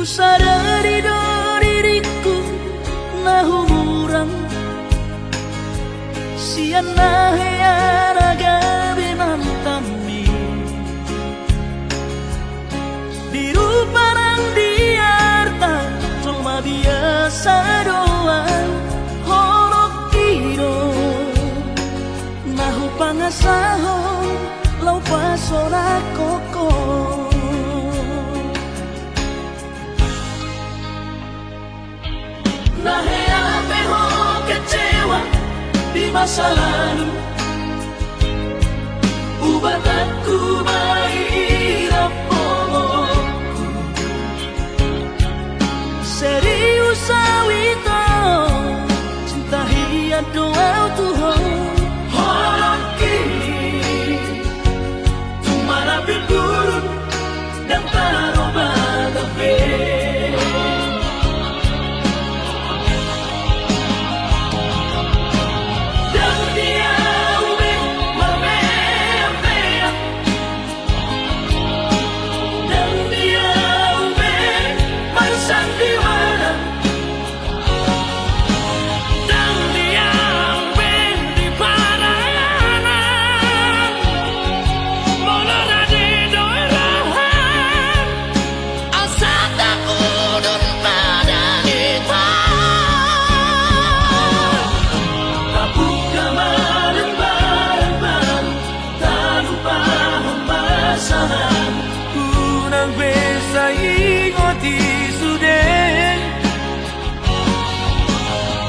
sadari do diriku na humuran sian na heyara gabi mantami biru parang diarta cuma biasa doang horok iro nahu pangasahon lau pasora koko Nahea ho kecewa di masa lalu Ubat aku mahirap pomoku Serius awito cinta hiat doa Tuhan Horok kini Tumara bilburun dan taroba gabe Unang besa ingoti sudah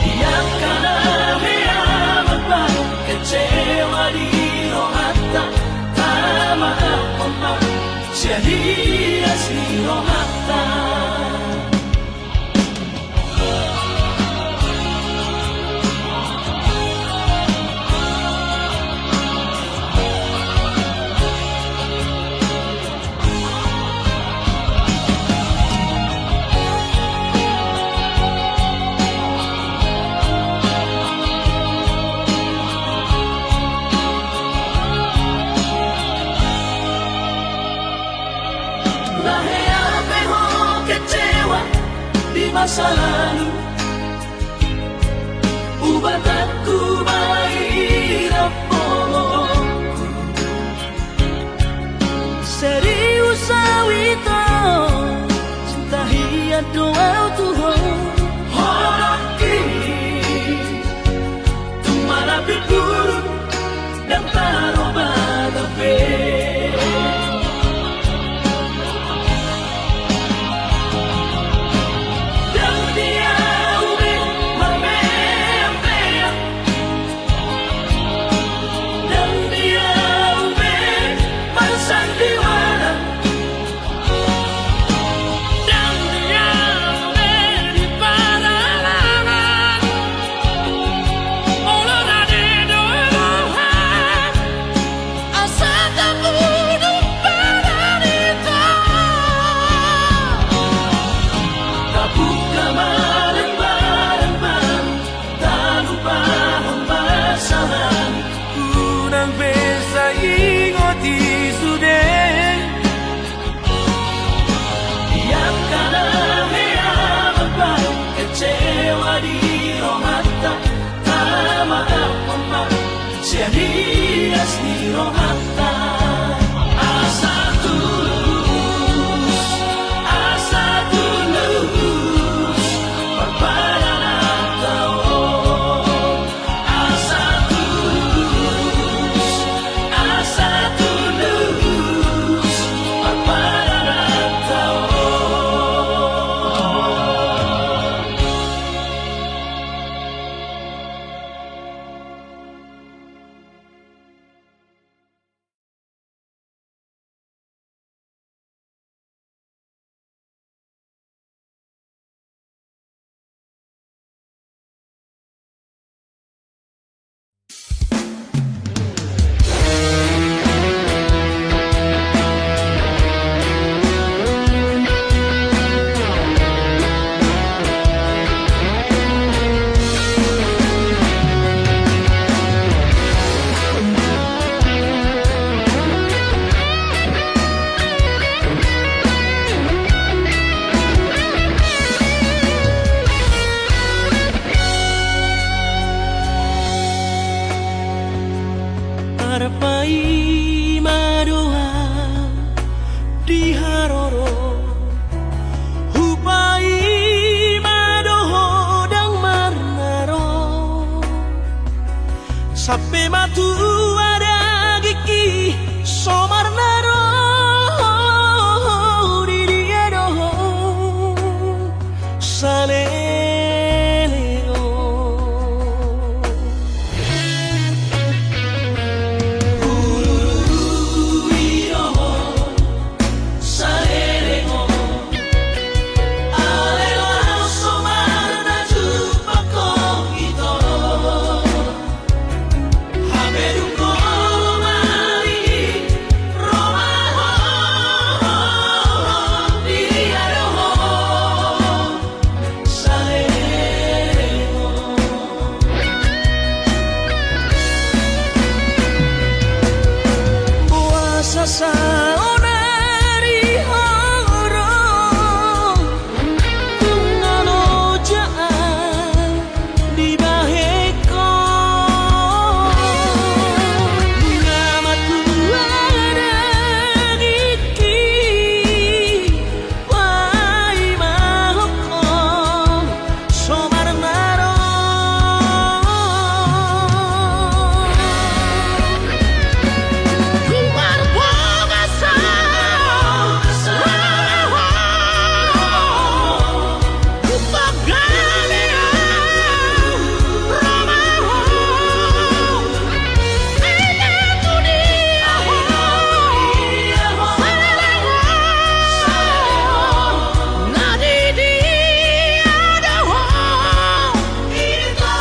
Yang kana meamat baru kecewa di rohata Tama apa sia-sia si rohata Masa lalu Ubat aku mahirap pomoku Serius awito cinta hiat doa Tuhan Horok kini Tumara bilburun dan taroba gabe Unang besa ingoti sudah Yang kana meamat baru kecewa di rohata Tama apa sia-sia si rohata madoa di haroro hupai madoho dang marnaro sape matu ada giki somarnaro di dia doho saleo ururu saleo alelo somarna jupa kogito haberu kolomari romaho dia doho saleo puasa saonari horong ngalojaan di baheko ngamatu ada giki wai mahoko somarnaro kumar bogasa kupagalera romaho ela dunia saleo nadi dia doho ita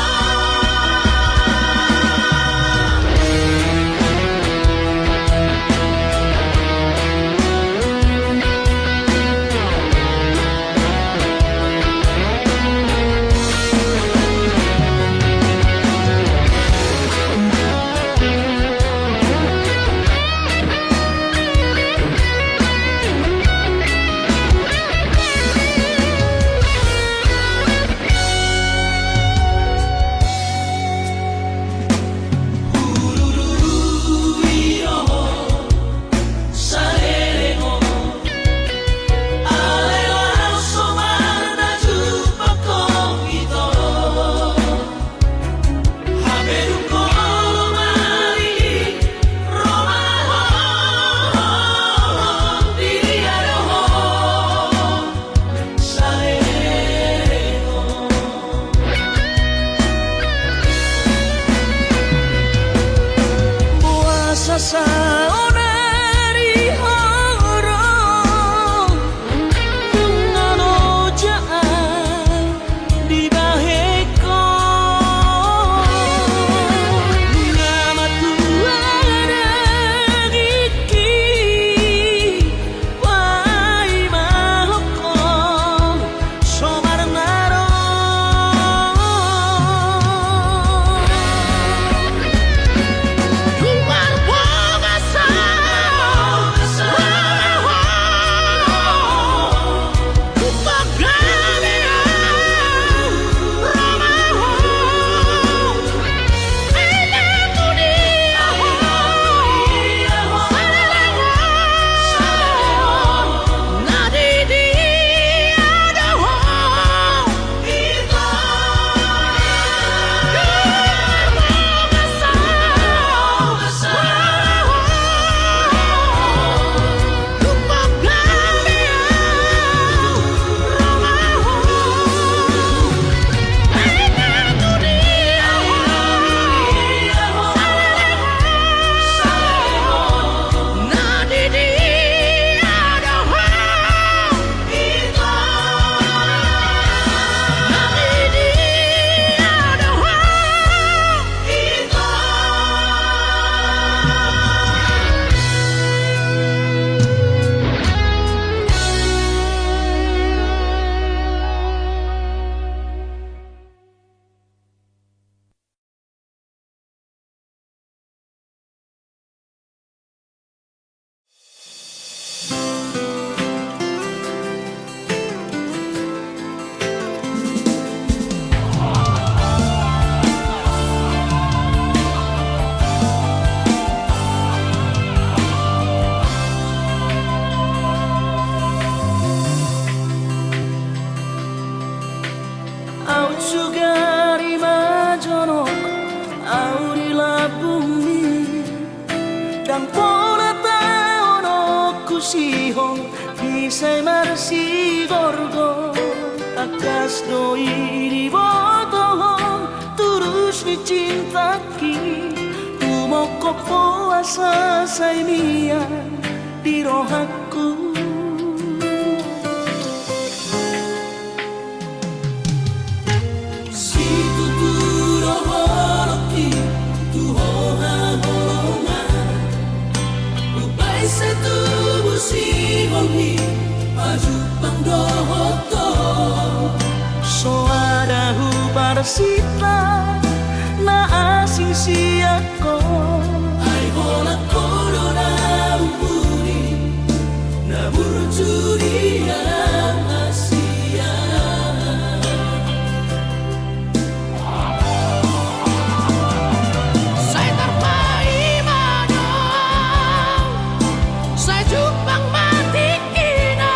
saleo alelo somarna jupa kogito haberu kolomari romaho dia doho saleo puasa saonari horong ngalojaan di baheko ngamatu ada giki wai mahoko somarnaro kumar bogasa busihong Bisay marasi gorgo Akas no iribotohong Turus ni cintaki Tumoko po asa sa imian Di rohaku Si tuturo holoki Tuhoha holongan Ubay sa tubuh si holhi Pajupang dohoto Soada hubarsita Na asing siyako Ay hola corona umpuri Na burjuri ang Asia Saya terpaimana Saya jupang mati kina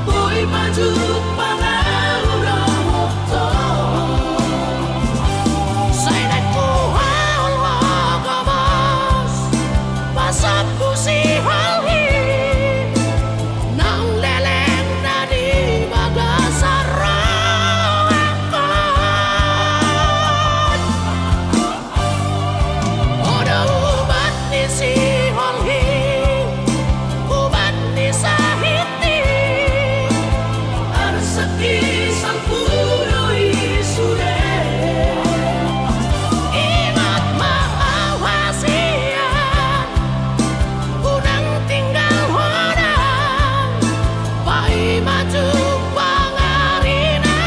Boy pajupang auramoto Saya naik kuhal wakamas Pasap pusi halhi Nang leleng na di bagasarakan Oda ubat ni si halhi Ubat ni sahiti Arsaki sang puro isure Ingat maawasian Unang tinggal hodang Pai maju pangari na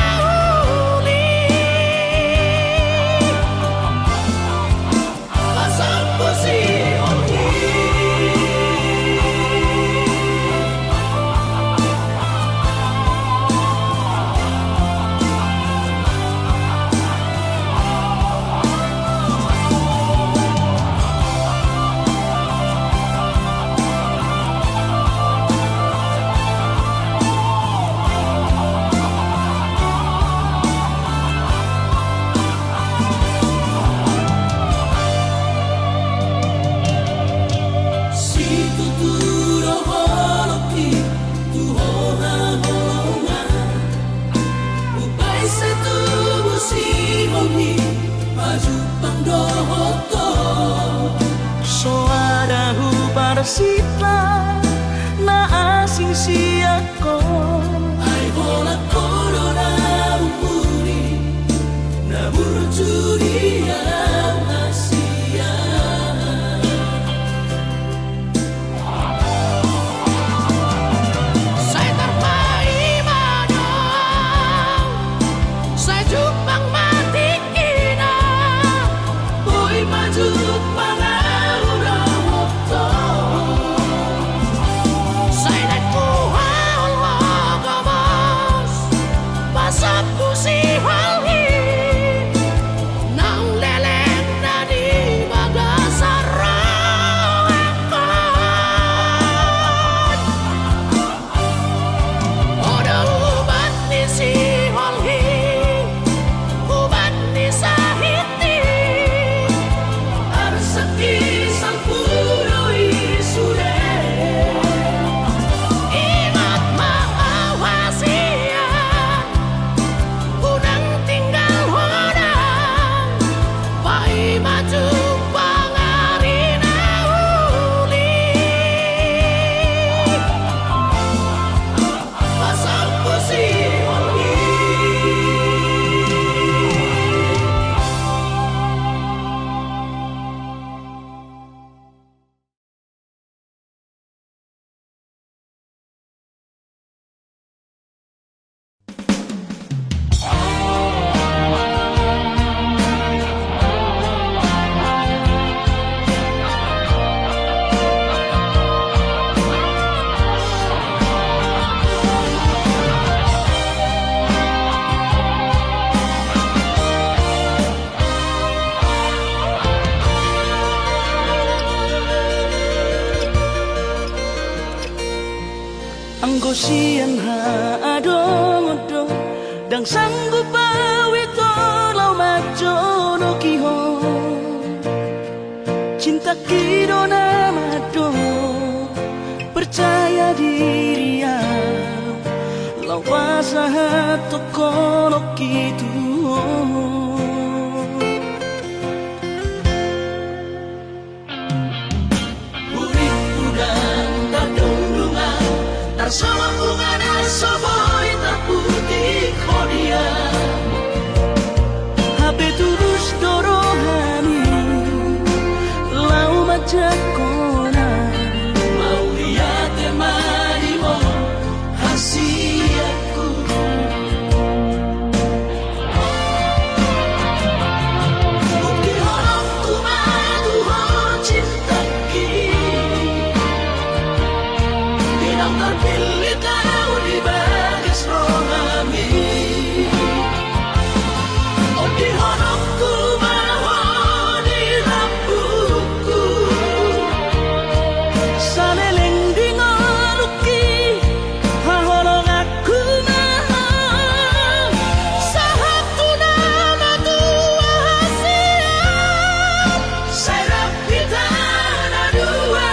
uli Pasang pusi olhi Si tuturo holoki Tuhoha holongan Ubay sa tubuh si holhi Pajupang dohoto Soada hubarsita Na asing siyako Ay hola corona umpuri Na burjuri ang Asia Saya terpaimana Saya jupang mati kina Boy pajupang auramoto Saya naik kuhal wakamas Pasap pusi halhi Nang leleng na di bagasarakan Oda ubat ni si halhi Ubat ni sahiti Arsaki sang puro isure Ingat maawasian Unang tinggal hodang Pai maju pangari na uli Pasang pusi olhi Anggo sian haadong-odong Dang sanggup awito lau majo no kihon Cinta kiro namado lawasahat tokono kitu. Urip udang terdundungan tarsama bunga soboy tak putih kodia. Hape tulus dorohani lau macam kona mau lihat temani mo hasiatku. Bukti horongku madu ho cinta ki binang terpilih kau di bagas rohami. Di horongku maho di rambutku saleleng di ngoluki hahorong aku maho sahatu nama tua hasiat serap kita dua.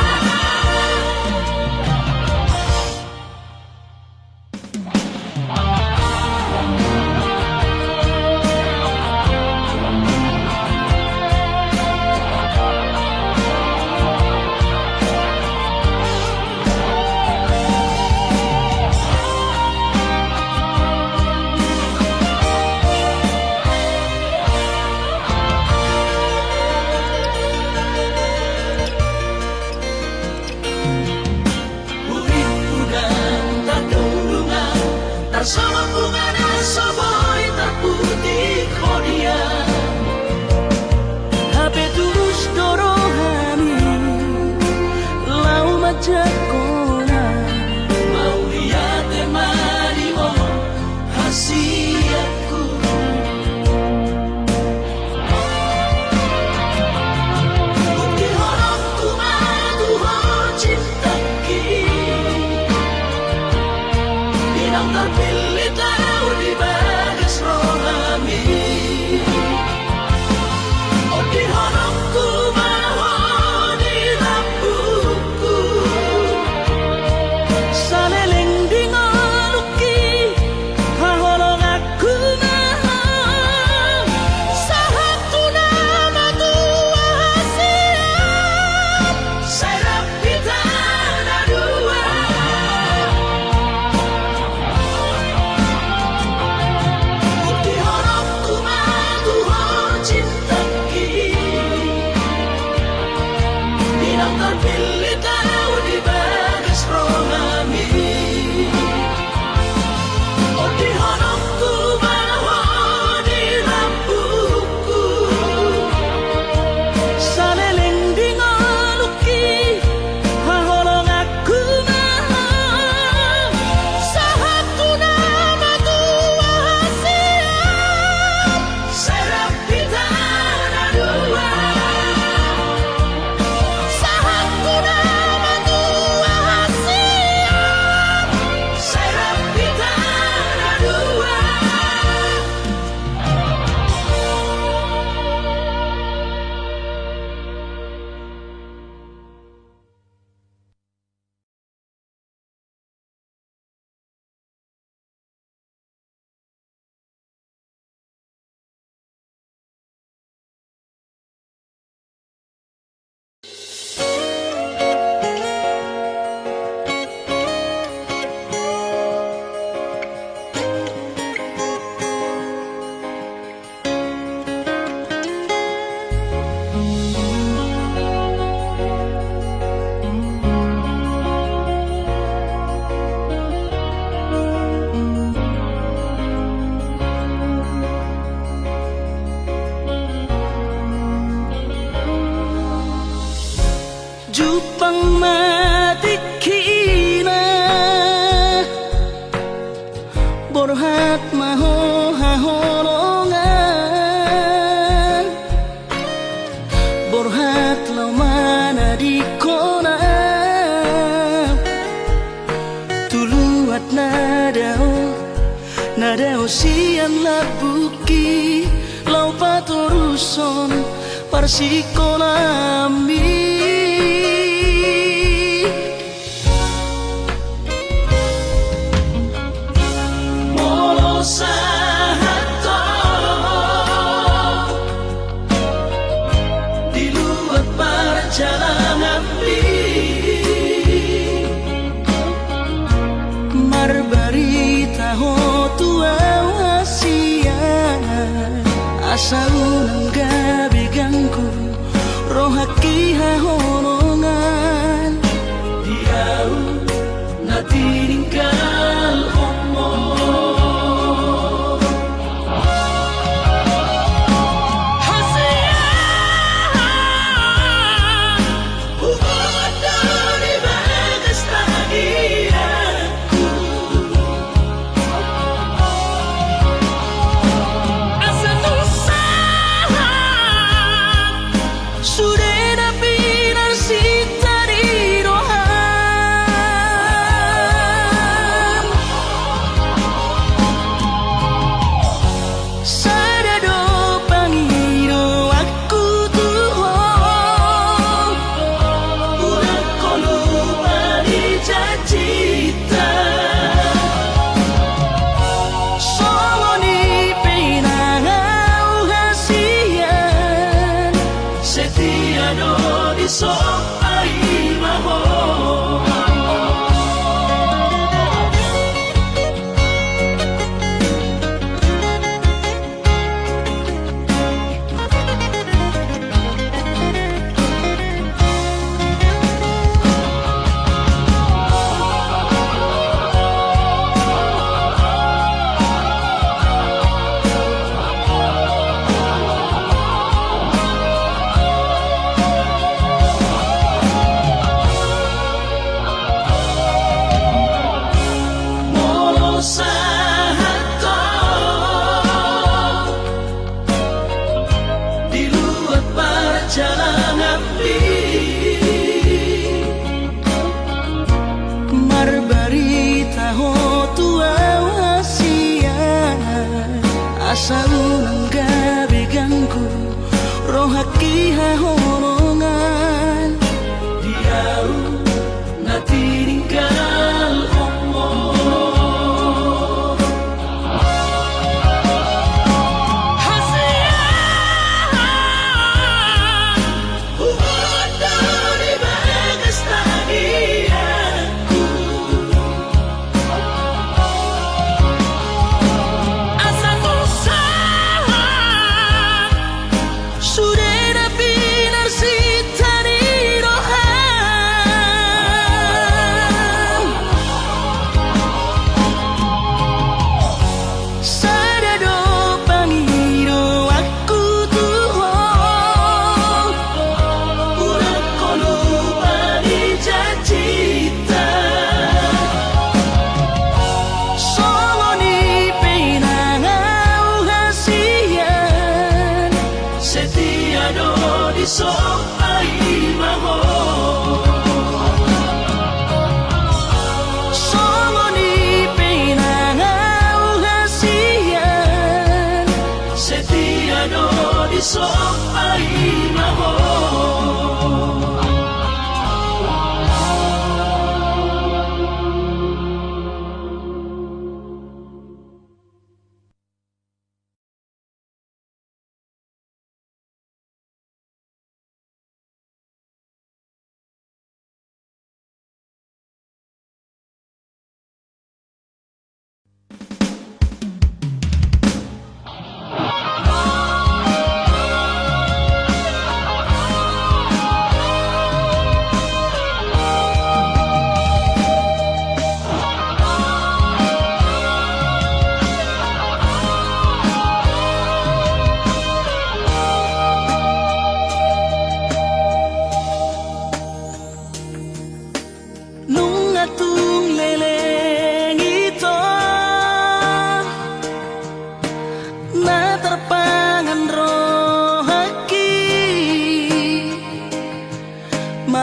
Urip udang terdundungan tarsama bunga soboy tak putih kodia. Hape tulus dorohani lau macam kona mau lihat temani mo hasiatku. Bukti horongku madu ho cinta ki binang terpilih kau di bagas rohami. Di horongku maho di rambutku saleleng di ngoluki hahorong aku maho sahatu nama tua hasiat serap kita dua. Bukti horongku madu ho cinta ki binang terpilih kau di bagas rohami. Di horongku maho di rambutku saleleng di ngoluki hahorong aku maho sahatu nama tua hasiat serap kita dua. Sahatu nama tua hasiat serap kita dua. Jupang matikina borhat maho hahorongan borhat lau mana di kona tuluat nadao sian labuki lau patoruson parsikolami. asa unang gabi ganggu rohaki hahonongan diau na tininggal mo so ai maho asa unang gabi ganggu rohaki hahonongan diau na tininggal mo so ai maho somoni pinangau hasian setia do di so ai maho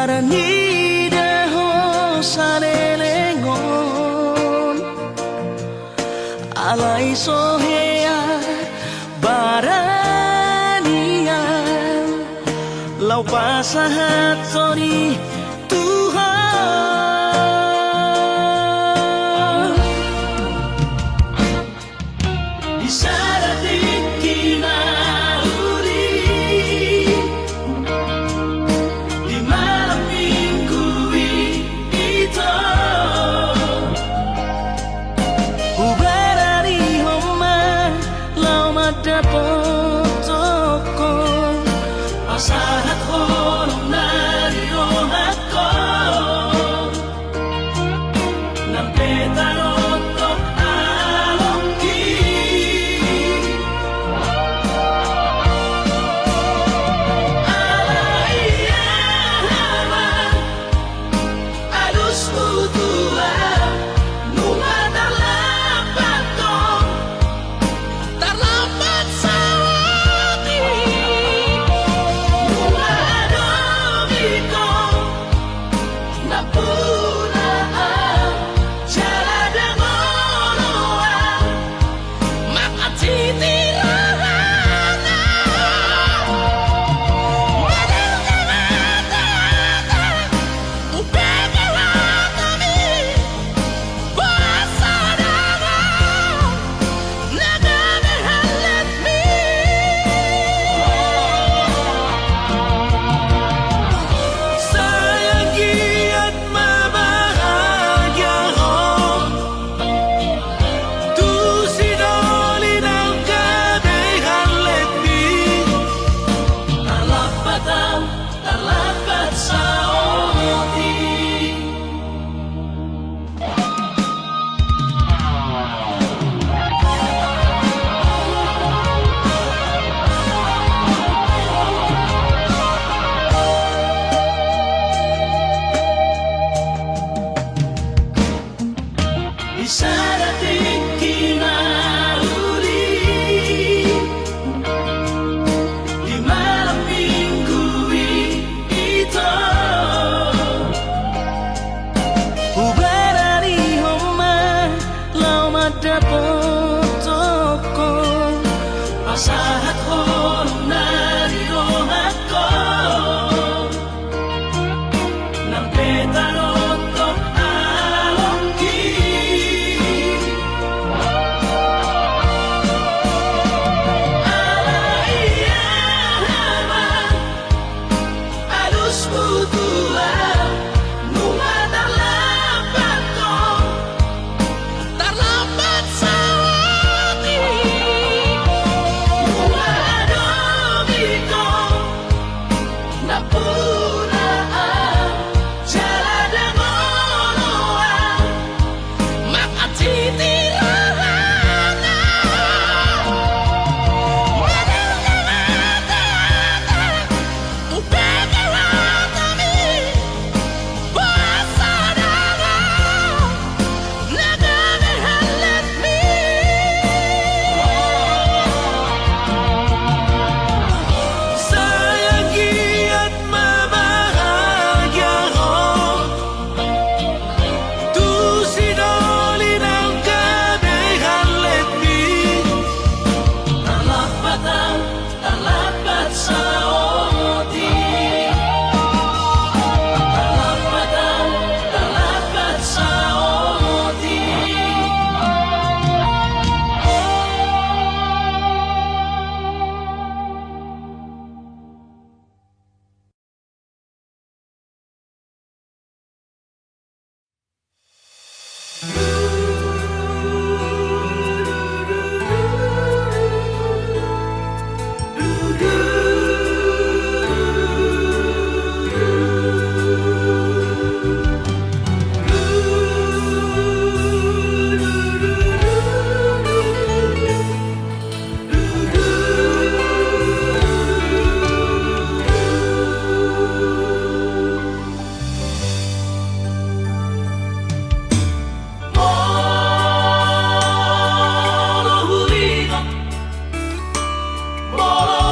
maranida ho salelengon alai sohea barania lau pasahat tori Tuhan di saat dikina dapat napunaan jalada ngoloan maka titirahana madalgamata upegalatami basadara nagamehalatmi Sayangi at mabahagya ko Tu sinoli ng kadehan letmi Talapat sa oti Di sarating kinauli Di malam minggu ito Ubarari homa lau madapotoko Pasahat hon nariro ako Nang petarotok alongki Alus butuan Nunga tarlapat ko tarlapat sa ati Nunga adobi ko Napunaan jalada ngoloan maka titirahana madalgamata upegalatami basadara nagamehalatmi Sayangi at mabahagya ko Tu sinoli ng kadehan letmi Talapat sa oti Talapat sa oti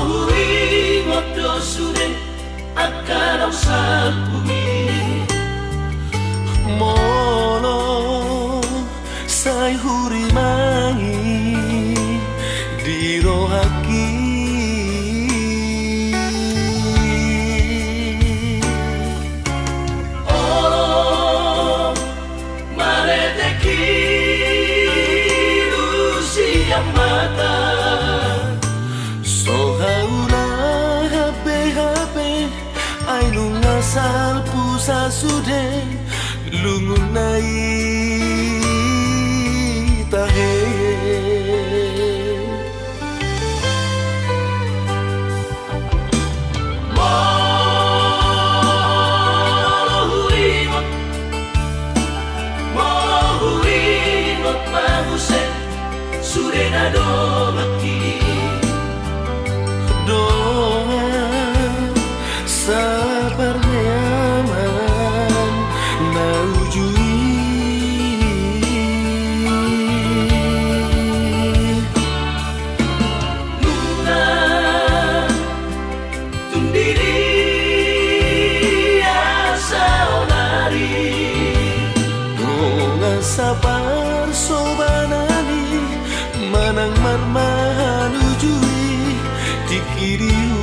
Morohuingot dosure akaraw sa bumi Molo say hurimangi diro haki Olo mareteki lusia mata Sohaula habe ay lungasal pusa sude lungunay tahe Morohuingot mabuset surenado maki Doa sabar nyaman naujui sapar sobanani manang marmahanu jui tikiriu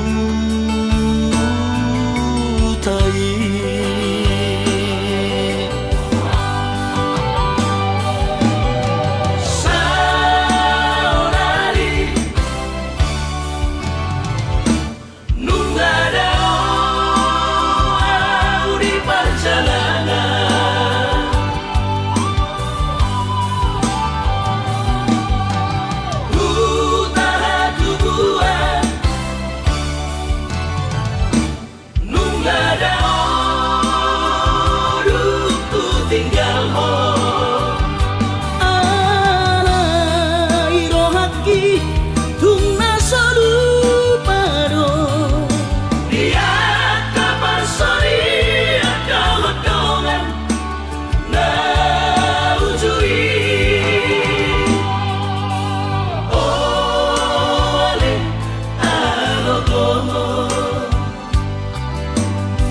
tai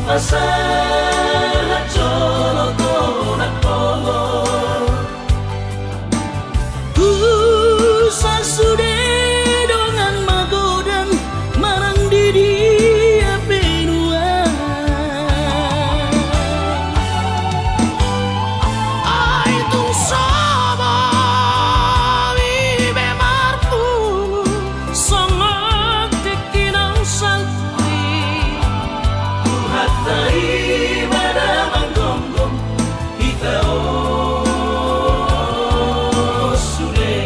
masalah colo konak polo sasude dongan magodan marang didi benua ai tung saba vive marpu sangat tekinang salti hatai pada manggonggong kita sudah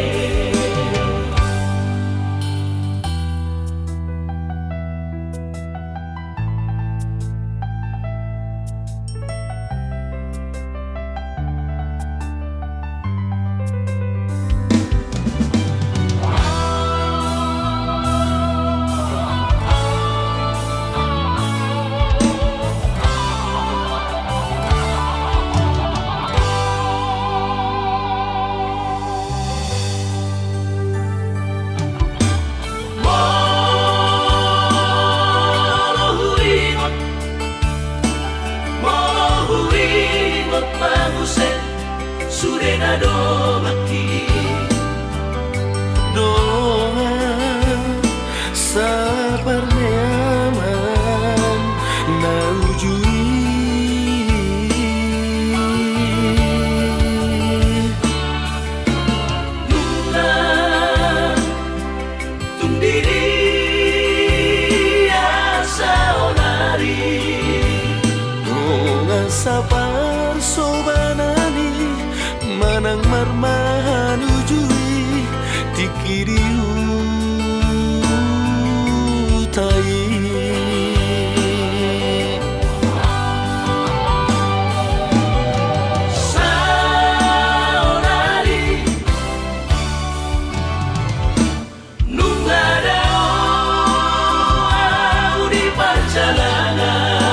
Surenado mati doa sabar nyaman naujui nuna tundiri asa onari doa sabar sobanani manang marmahanu jui tikiriu tai saonari nungadao au di perjalanan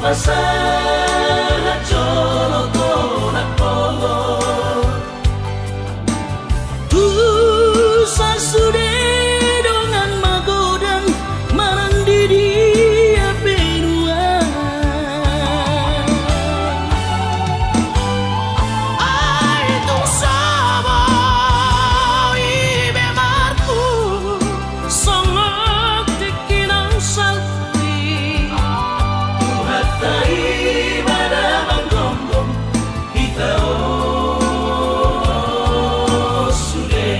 masalah colo konak polo sasude dongan magodan marang didi benua ai tung saba vive marpu sangat tekinang salti hatai pada manggonggong kita sudah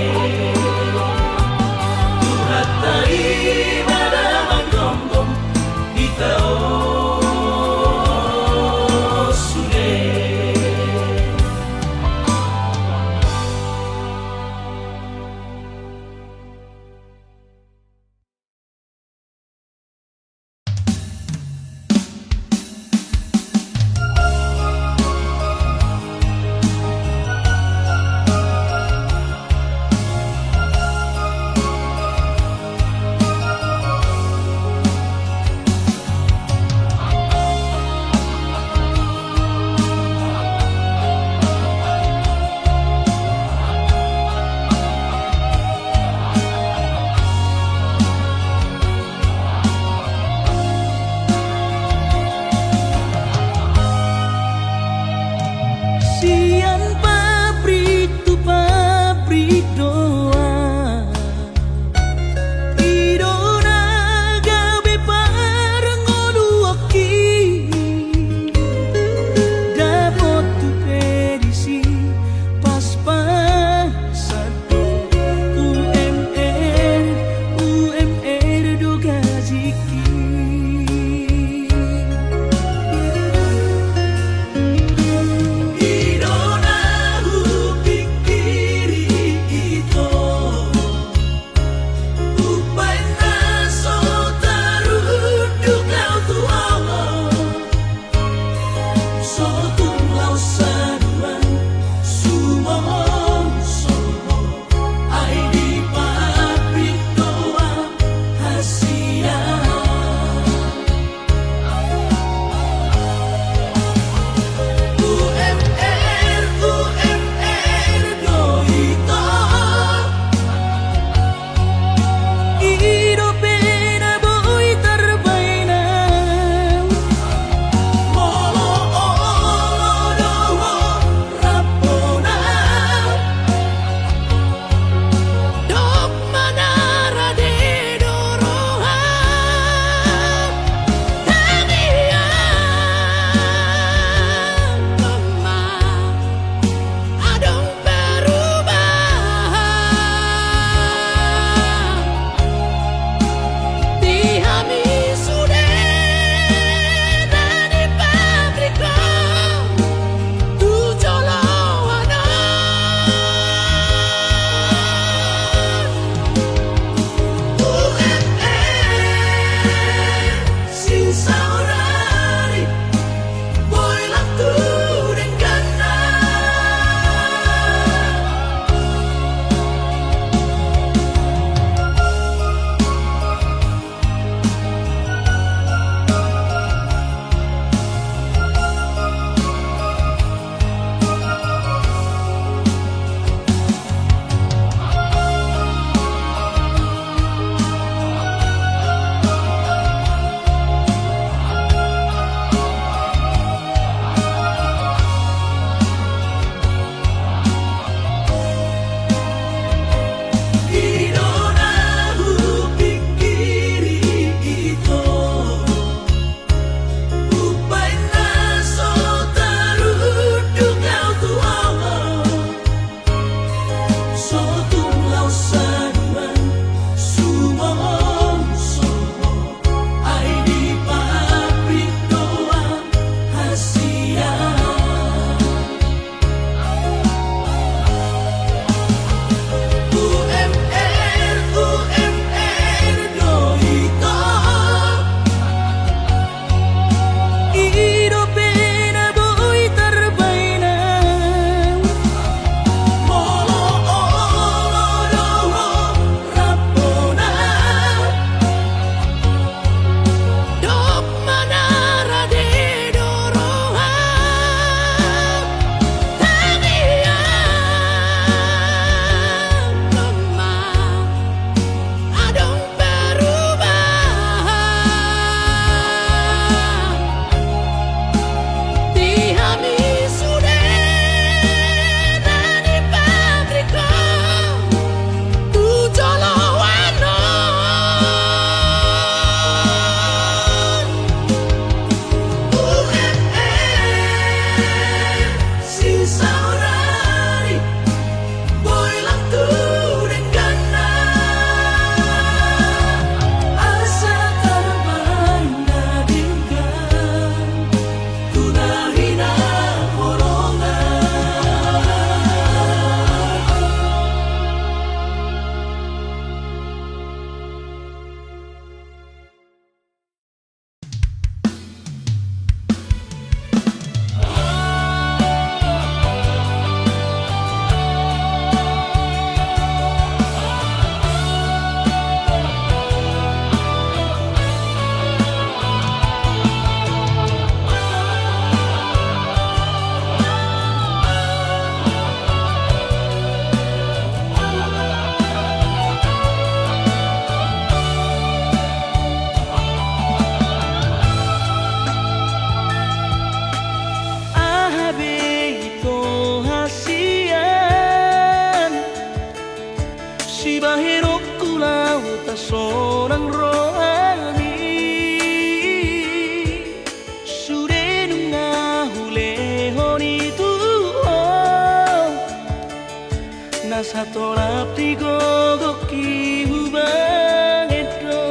nasa tolap di gogoki hubang edo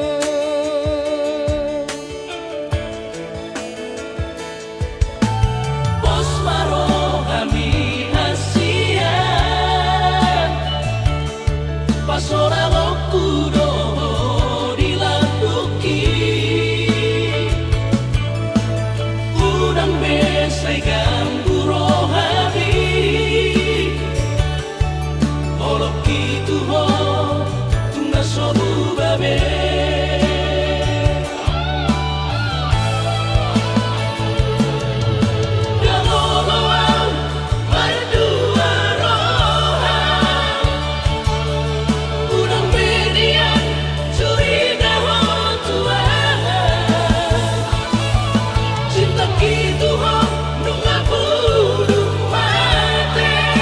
bos maro kami asian pasora gokudo dilakuki udang besai ganggu rohani gitu ho tungga sobu babe galoloan berdua rohan udang median curiga ho tuan cinta gitu ho nunga budung mate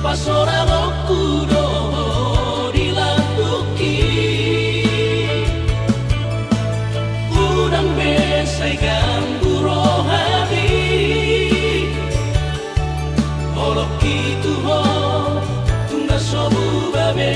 pasora gokudo dilakuki udang besai ganggu rohani olok gitu ho tungga sobu babe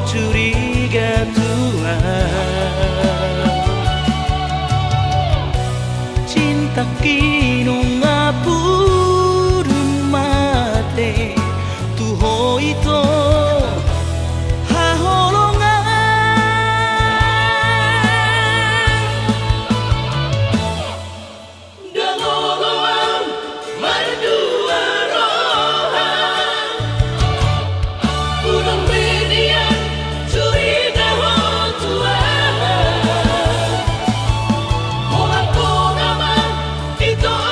curiga Tuhan cinta kinu ngapurun mate tuho ito haholongan galoloan berdua rohan udang median curiga ho tuan mola kona man ito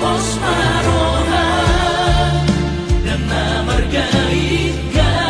Pos maroha dan margaika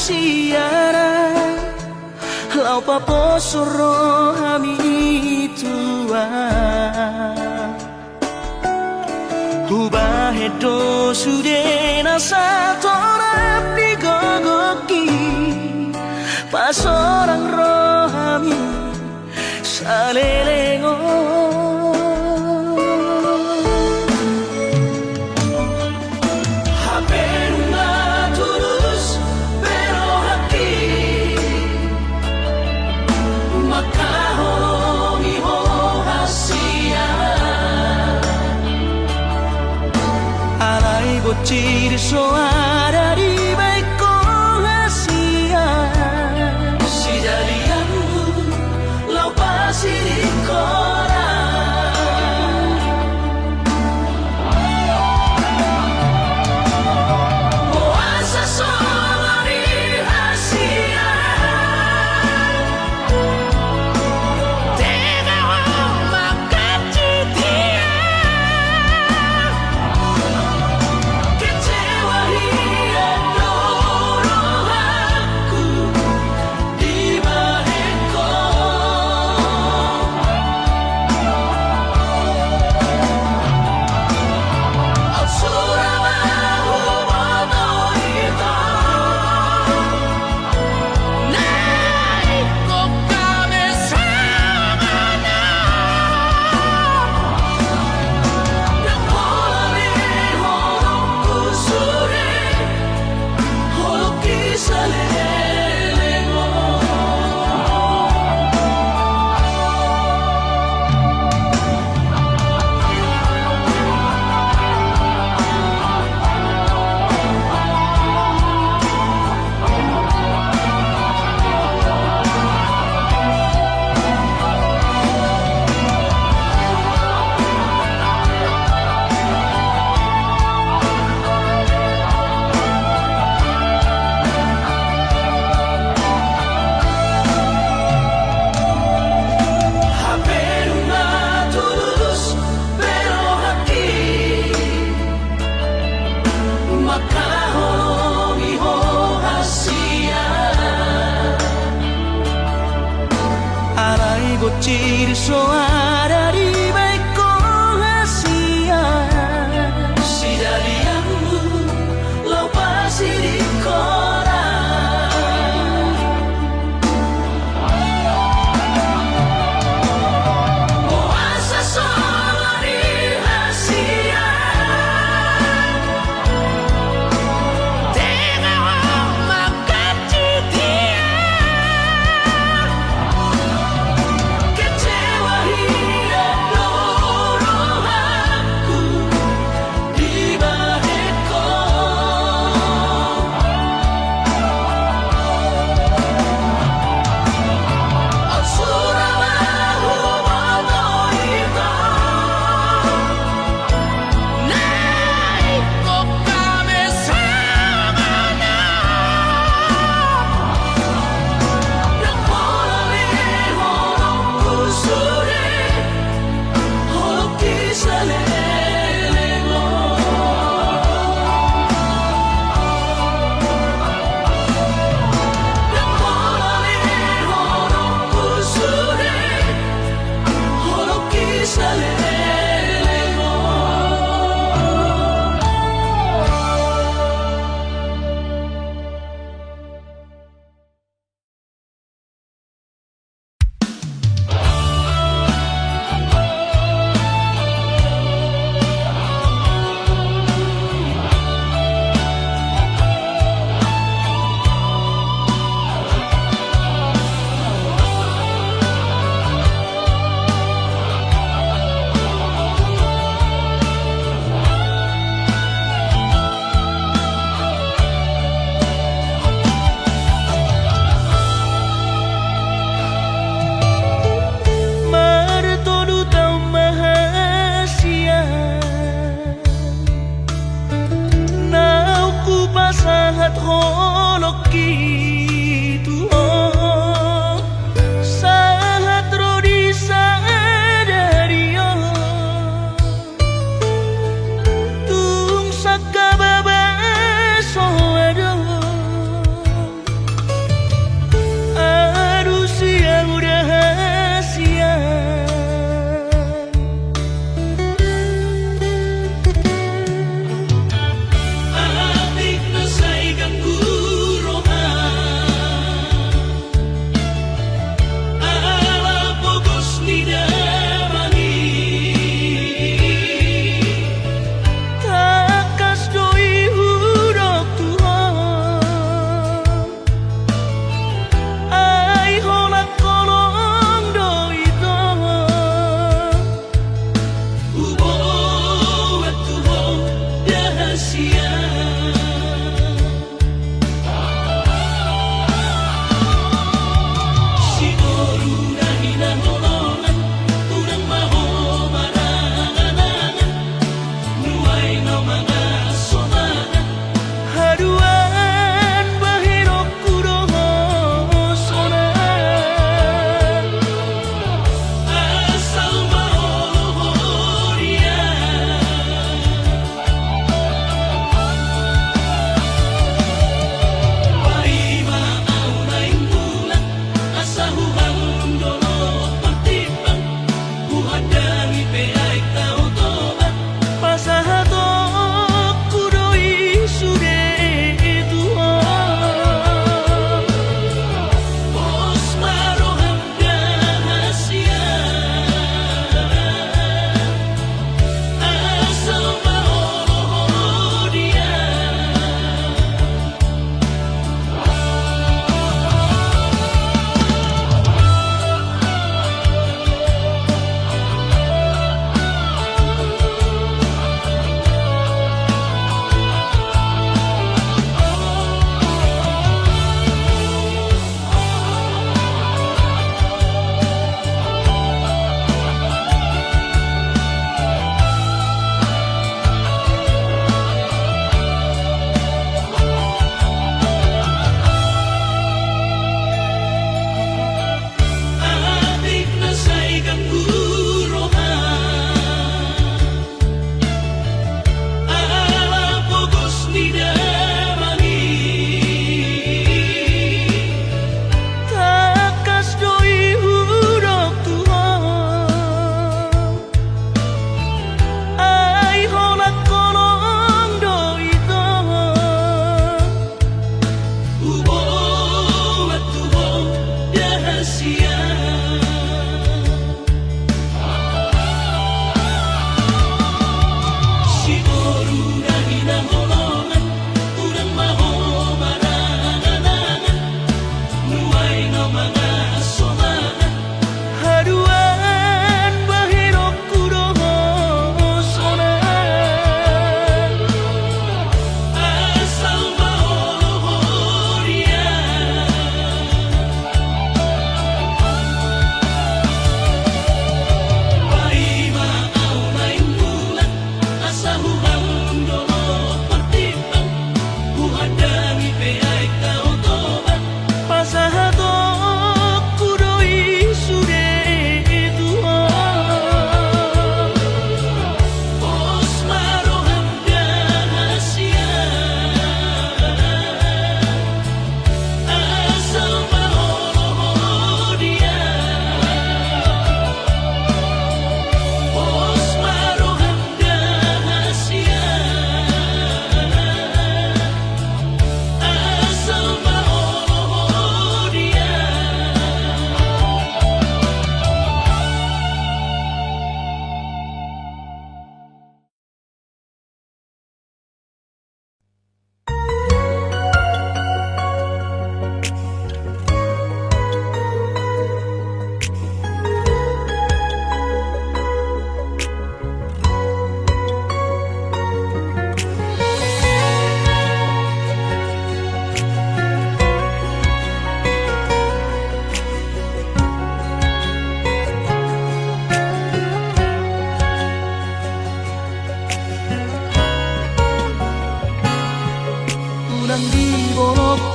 siaran lau papo soro hami tua Hubah hedo sude nasa torap di gogoki pas orang rohami salelengo bocil soara di baiko hasia si jadianmu lau pasti di koran puasa solo di hasia tega makan citia bocil soara di baiko hasia si jadianmu lau pasti di koran puasa solo di hasia tega makan citia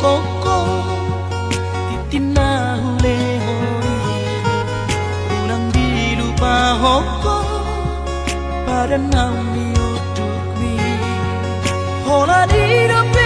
hoko titina hule hoi unang di lupa hoko pada naumi uduk mi hola di dope